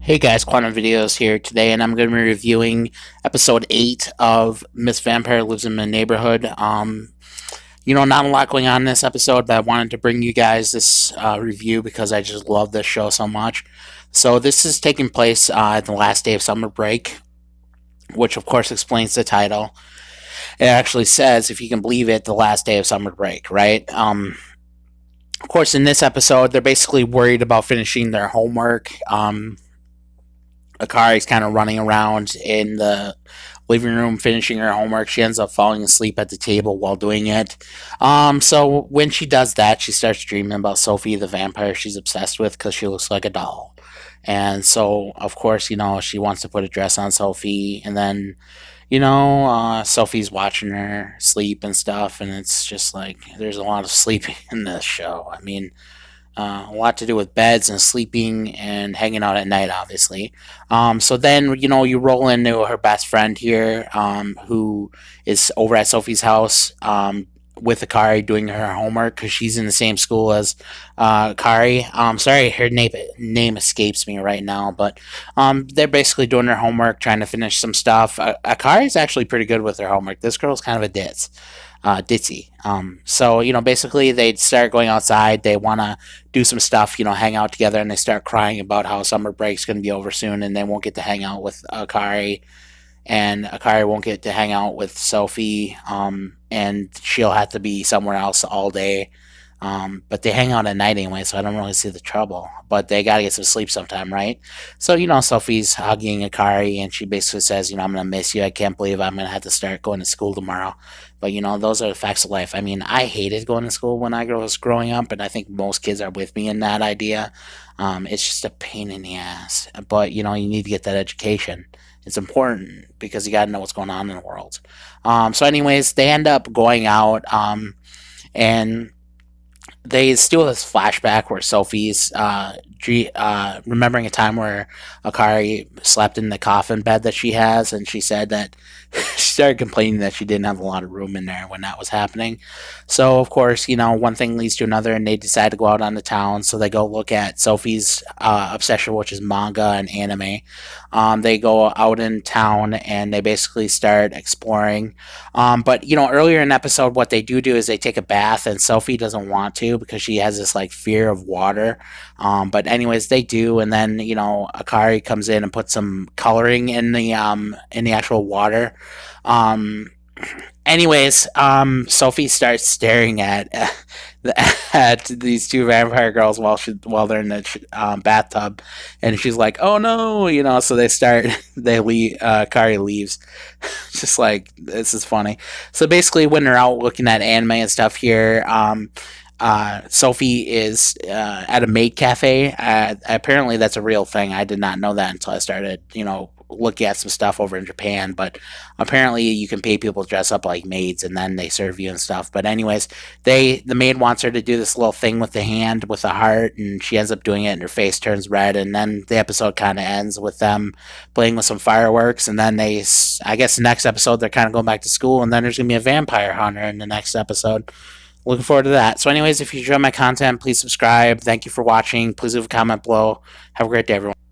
Hey guys, Quantum Videos here today, and I'm going to be reviewing episode 8 of Miss Vampire Lives in My Neighborhood. Not a lot going on in this episode, but I wanted to bring you guys this review because I just love this show so much. So, this is taking place the last day of summer break, which of course explains the title. It actually says, if you can believe it, the last day of summer break, right? Of course, in this episode, they're basically worried about finishing their homework. Akari's kind of running around in the living room finishing her homework. She ends up falling asleep at the table while doing it. So when she does that, she starts dreaming about Sophie the vampire she's obsessed with because she looks like a doll. And so, of course, she wants to put a dress on Sophie, and then Sophie's watching her sleep and stuff, and it's just like there's a lot of sleeping in this show. I mean, a lot to do with beds and sleeping and hanging out at night, obviously. So then, you roll into her best friend here, who is over at Sophie's house with Akari doing her homework because she's in the same school as Akari. Sorry, her name escapes me right now, but they're basically doing their homework, trying to finish some stuff. Akari's actually pretty good with her homework. This girl's kind of a ditzy. So basically they start going outside. They want to do some stuff, hang out together, and they start crying about how summer break's going to be over soon, and they won't get to hang out with Akari, and Akari won't get to hang out with Sophie, and she'll have to be somewhere else all day. But they hang out at night anyway, so I don't really see the trouble. But they gotta get some sleep sometime, right? So, Sophie's hugging Akari, and she basically says, I'm gonna miss you. I can't believe I'm gonna have to start going to school tomorrow. But, those are the facts of life. I mean, I hated going to school when I was growing up, and I think most kids are with me in that idea. It's just a pain in the ass. But, you need to get that education. It's important because you gotta know what's going on in the world. So, anyways, they end up going out, and they still have this flashback where Sophie's remembering a time where Akari slept in the coffin bed that she has, and she said that she started complaining that she didn't have a lot of room in there when that was happening. So, of course, one thing leads to another, and they decide to go out on the town. So they go look at Sophie's obsession, which is manga and anime. They go out in town and they basically start exploring. But earlier in the episode, what they do is they take a bath, and Sophie doesn't want to because she has this like fear of water. But anyways, they do, and then Akari comes in and puts some coloring in the actual water. Um, Sophie starts staring at these two vampire girls while they're in the bathtub, and she's like, "Oh no!" So they leave. Kari leaves. Just like this is funny. So basically, when they're out looking at anime and stuff here, Sophie is at a maid cafe. Apparently, that's a real thing. I did not know that until I started, looking at some stuff over in Japan. But apparently, you can pay people to dress up like maids, and then they serve you and stuff. But anyways, the maid wants her to do this little thing with the hand with the heart, and she ends up doing it, and her face turns red. And then the episode kind of ends with them playing with some fireworks. And then I guess the next episode, they're kind of going back to school, and then there's gonna be a vampire hunter in the next episode. Looking forward to that. So, anyways, if you enjoy my content, please subscribe. Thank you for watching. Please leave a comment below. Have a great day, everyone.